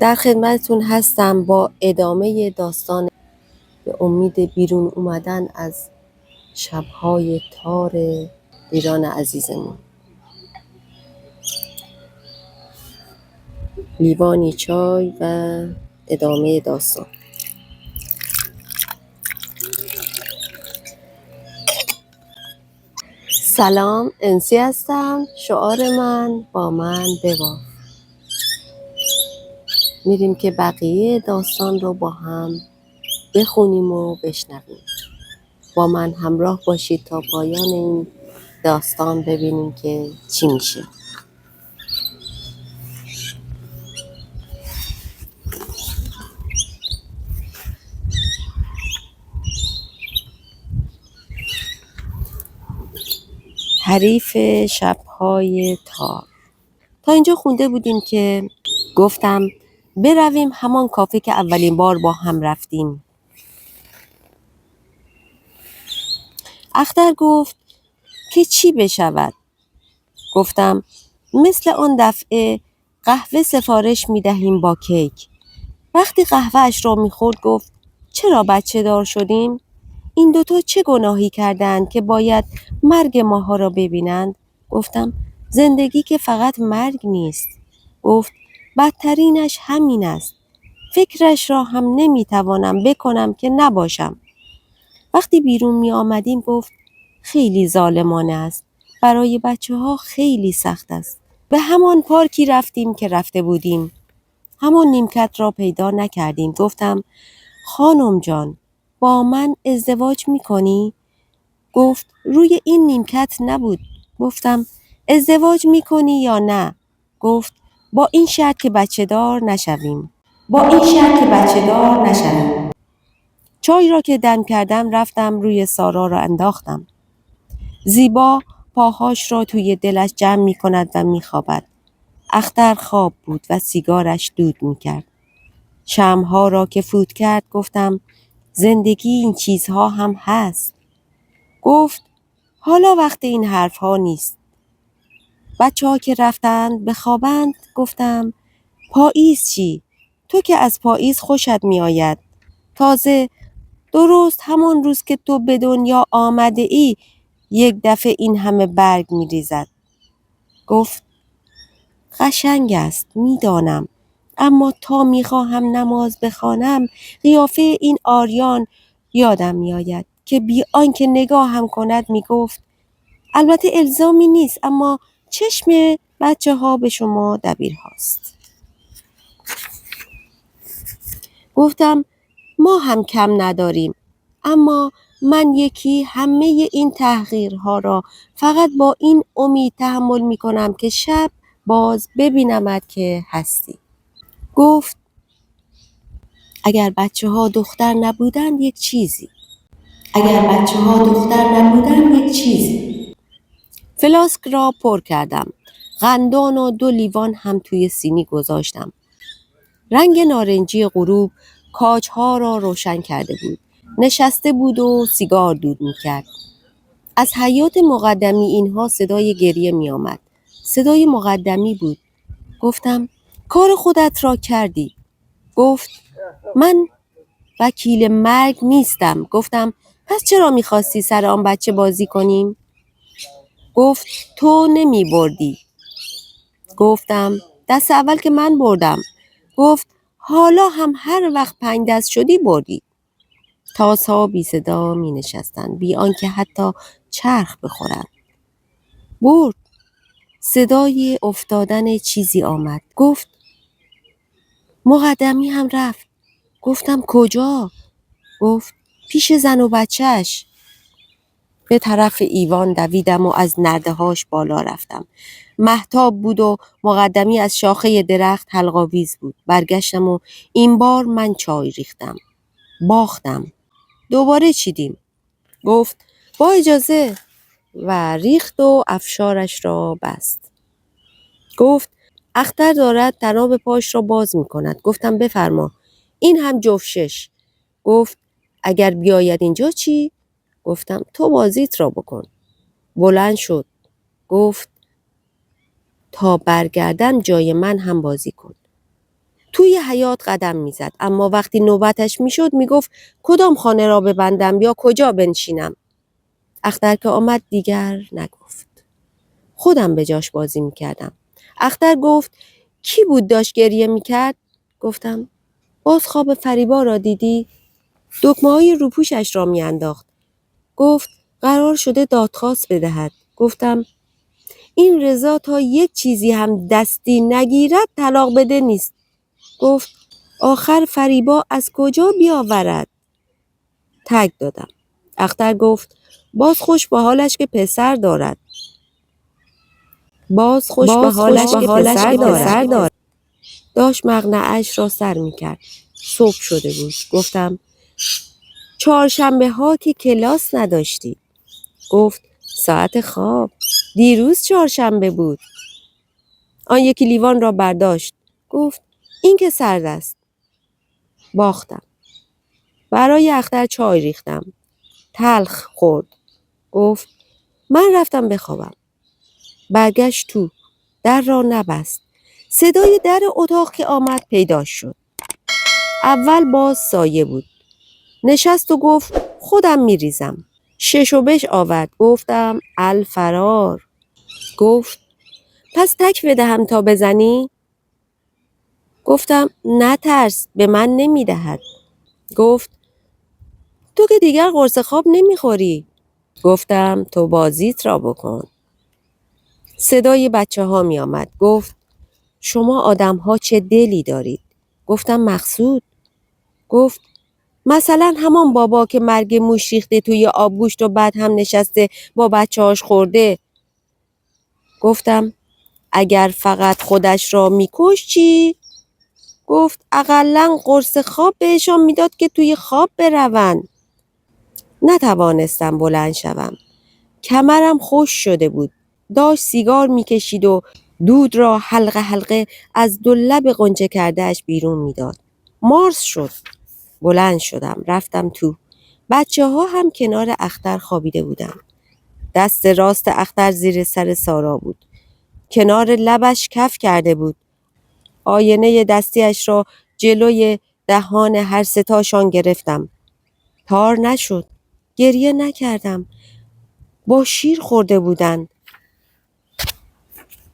در خدمتتون هستم با ادامه داستان به امید بیرون اومدن از شب‌های تار ایران عزیزمون. لیوانی چای و ادامه داستان. سلام، انسی هستم. شعار من با من بباف. میریم که بقیه داستان رو با هم بخونیم و بشنویم. با من همراه باشید تا پایان این داستان ببینیم که چی میشه. حریف شب‌های تار. تا اینجا خونده بودیم که گفتم برویم همان کافه که اولین بار با هم رفتیم. اختر گفت که چی بشود؟ گفتم مثل آن دفعه قهوه سفارش می دهیم با کیک. وقتی قهوه اش را می خورد گفت چرا بچه دار شدیم؟ این دوتا چه گناهی کردند که باید مرگ ماها را ببینند؟ گفتم زندگی که فقط مرگ نیست. گفت بدترینش همین است. فکرش را هم نمیتوانم بکنم که نباشم. وقتی بیرون می آمدیم گفت خیلی ظالمانه است. برای بچه ها خیلی سخت است. به همان پارکی رفتیم که رفته بودیم. همان نیمکت را پیدا نکردیم. گفتم خانم جان با من ازدواج می کنی؟ گفت روی این نیمکت نبود. گفتم ازدواج می کنی یا نه؟ گفت با این شرط که بچه دار نشویم. چای را که دم کردم رفتم روی سارا را انداختم. زیبا پاهاش را توی دلش جمع می کند و می خوابد. اختر خواب بود و سیگارش دود می کرد. شمعها را که فوت کرد گفتم زندگی این چیزها هم هست. گفت حالا وقت این حرفها نیست. بچه ها که رفتند بخوابند گفتم پاییز چی؟ تو که از پاییز خوشت می آید. تازه درست همان روز که تو به دنیا آمده ای یک دفعه این همه برگ می ریزد. گفت قشنگ است میدانم، اما تا می خواهم نماز بخوانم قیافه این آریان یادم می آید که بی آنکه نگاهم کند می گفت البته الزامی نیست اما چشم بچه ها به شما دبیر هاست. گفتم ما هم کم نداریم، اما من یکی همه این تحقیرها را فقط با این امید تحمل می کنم که شب باز ببینمت که هستی. گفت اگر بچه ها دختر نبودن یک چیزی. فلاسک را پر کردم. قندان و 2 لیوان هم توی سینی گذاشتم. رنگ نارنجی غروب کاجها را روشن کرده بود. نشسته بود و سیگار دود می‌کرد. از حیاط مقدمی اینها صدای گریه می آمد. صدای مقدمی بود. گفتم کار خودت را کردی. گفت من وکیل مرگ نیستم. گفتم پس چرا می‌خواستی سر آن بچه بازی کنیم؟ گفت تو نمی بردی. گفتم دست اول که من بردم. گفت حالا هم هر وقت 5 دست شدی بردی. تاس‌ها بی صدا می نشستند بی آنکه حتی چرخ بخورند. برد. صدای افتادن چیزی آمد. گفت مقدمی هم رفت. گفتم کجا؟ گفت پیش زن و بچهش. به طرف ایوان دویدم و از نرده‌هاش بالا رفتم. مهتاب بود و مقدمی از شاخه درخت حلق‌آویز بود. برگشتم و این بار من چای ریختم. باختم. دوباره چیدیم. گفت با اجازه و ریخت و افشارش را بست. گفت اختر دارد طناب پاش را باز می کند. گفتم بفرما. این هم جفت 6. گفت اگر بیاید اینجا چی؟ گفتم تو بازیت را بکن. بلند شد. گفت تا برگردم جای من هم بازی کن. توی حیاط قدم میزد، اما وقتی نوبتش میشد میگفت کدام خانه را ببندم یا کجا بنشینم. اختر که آمد دیگر نگفت. خودم به جاش بازی میکردم. اختر گفت کی بود داشت گریه میکرد؟ گفتم باز خواب فریبا را دیدی؟ دکمه‌های روپوشش را میانداخت. گفت قرار شده دادخواست بدهد. گفتم این رضا تا یک چیزی هم دستی نگیرد طلاق بده نیست. گفت آخر فریبا از کجا بیاورد؟ تگ دادم. اختر گفت باز خوش به حالش که پسر دارد. باز خوش به حالش که پسر دارد. داشت مقنعه‌اش را سر میکرد. صبح شده بود. گفتم چهارشنبه ها که کلاس نداشتی. گفت ساعت خواب. دیروز چهارشنبه بود. آن یکی لیوان را برداشت. گفت این که سرد است. باختم. برای اختر چای ریختم. تلخ خورد. گفت من رفتم بخوابم. برگشت تو. در را نبست. صدای در اتاق که آمد پیدا شد. اول باز سایه بود. نشست و گفت خودم میریزم. شش و بش آورد. گفتم الفرار. گفت پس تک بدهم تا بزنی؟ گفتم نترس، به من نمیدهد. گفت تو که دیگر قرص خواب نمیخوری. گفتم تو بازیت را بکن. صدای بچه ها می آمد. گفت شما آدم ها چه دلی دارید. گفتم مقصود. گفت مثلا همان بابا که مرگ موش ریخته توی آبگوشت و بعد هم نشسته با بچه هاش خورده. گفتم اگر فقط خودش را میکش چی؟ گفت اقلن قرص خواب بهشان میداد که توی خواب برون. نتوانستم بلند شوم. کمرم خوش شده بود. داشت سیگار میکشید و دود را حلقه حلقه از دو لب غنچه کردهش بیرون میداد. مارس شد. بلند شدم. رفتم تو. بچه ها هم کنار اختر خوابیده بودن. دست راست اختر زیر سر سارا بود. کنار لبش کف کرده بود. آینه دستیش را جلوی دهان هر ستاشان گرفتم. تار نشد. گریه نکردم. با شیر خورده بودند.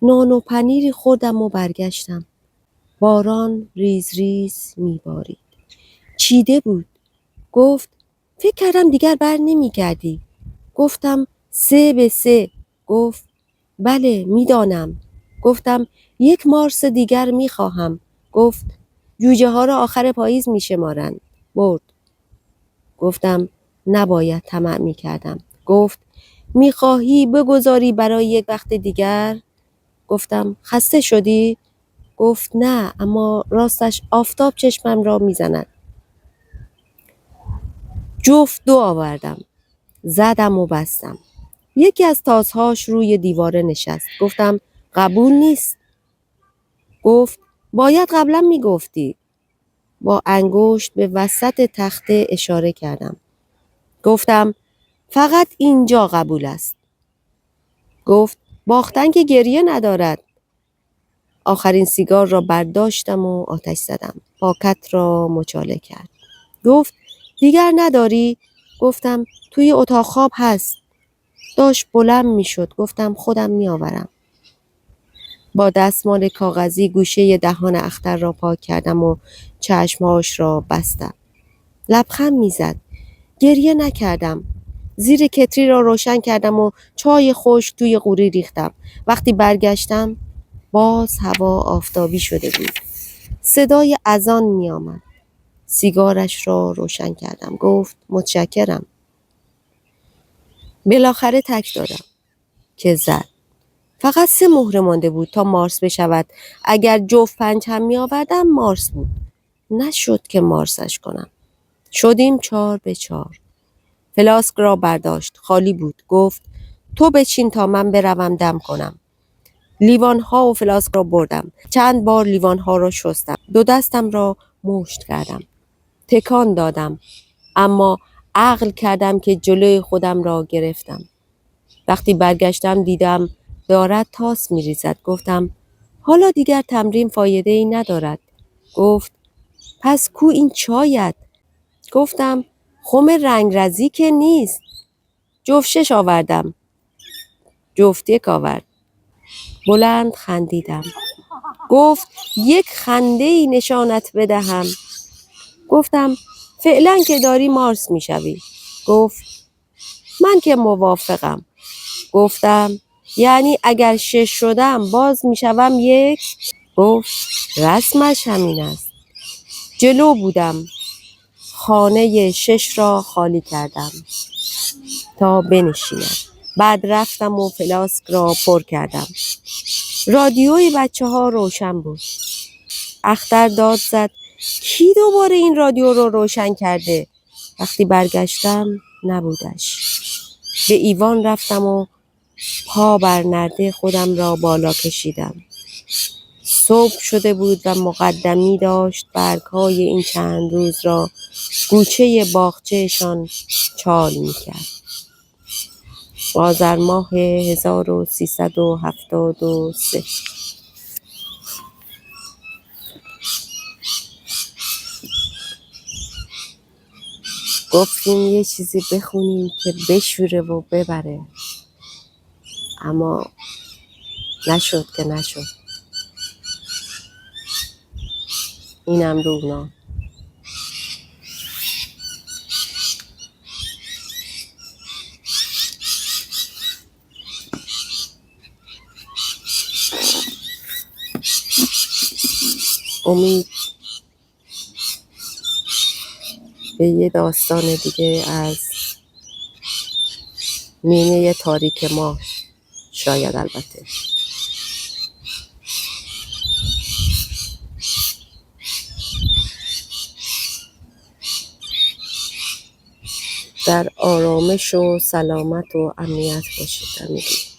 نان و پنیری خوردم و برگشتم. باران ریز ریز میبارید. چیده بود. گفت فکر کردم دیگر بر نمیگردی. گفتم 3-3. گفت بله میدانم. گفتم 1 مارس دیگر میخواهم. گفت جوجه ها را آخر پاییز میشمارند. برد. گفتم نباید طمع میکردم. گفت میخواهی بگذاری برای یک وقت دیگر؟ گفتم خسته شدی؟ گفت نه، اما راستش آفتاب چشمم را میزند. جفت 2 آوردم. زدم و بستم. یکی از تاسهاش روی دیواره نشست. گفتم قبول نیست. گفت باید قبلا میگفتی. با انگشت به وسط تخته اشاره کردم. گفتم فقط اینجا قبول است. گفت باختن که گریه ندارد. آخرین سیگار را برداشتم و آتش زدم. پاکت را مچاله کرد. گفت دیگر نداری؟ گفتم توی اتاق خواب هست. داشت بلند می شد. گفتم خودم می آورم. با دستمال کاغذی گوشه دهان اختر را پاک کردم و چشمهاش را بستم. لبخند می زد. گریه نکردم. زیر کتری را روشن کردم و چای خشک توی قوری ریختم. وقتی برگشتم باز هوا آفتابی شده بود. صدای اذان می آمد. سیگارش را روشن کردم. گفت متشکرم. بالاخره تک دادم که زد. فقط 3 مهره مانده بود تا مارس بشود. اگر جفت 5 هم می آوردم مارس بود. نشد که مارسش کنم. شدیم 4-4. فلاسک را برداشت. خالی بود. گفت تو بچین تا من بروم دم کنم. لیوان ها و فلاسک را بردم. چند بار لیوان ها را شستم. 2 دستم را مشت کردم. تکان دادم. اما عقل کردم که جلوی خودم را گرفتم. وقتی برگشتم دیدم دارد تاس می ریزد. گفتم حالا دیگر تمرین فایده ای ندارد. گفت پس کو این چایت؟ گفتم خم رنگرزی که نیست. جفت 6 آوردم. جفت 1 آورد. بلند خندیدم. گفت یک خنده‌ای نشانت بدهم. گفتم فعلا که داری مارس میشوی. گفت من که موافقم. گفتم یعنی اگر 6 شدم باز میشوم 1؟ گفت رسمش همین است. جلو بودم. خانه 6 را خالی کردم تا بنشینم. بعد رفتم و فلاسک را پر کردم. رادیوی بچه‌ها روشن بود. اختر داد زد کی دوباره این رادیو رو روشن کرده؟ وقتی برگشتم نبودش. به ایوان رفتم و پا بر نرده خودم را بالا کشیدم. صبح شده بود و مقدمی داشت برگ‌های این چند روز را گوچه باغچه‌شان چال می‌کرد. آذر ماه 1373. گفتیم یه چیزی بخونیم که بشوره و ببره، اما نشد که نشد. اینم رونا. امید به یه داستان دیگه از نیمه تاریک ماه، شاید البته. در آرامش و سلامت و امنیت باشید.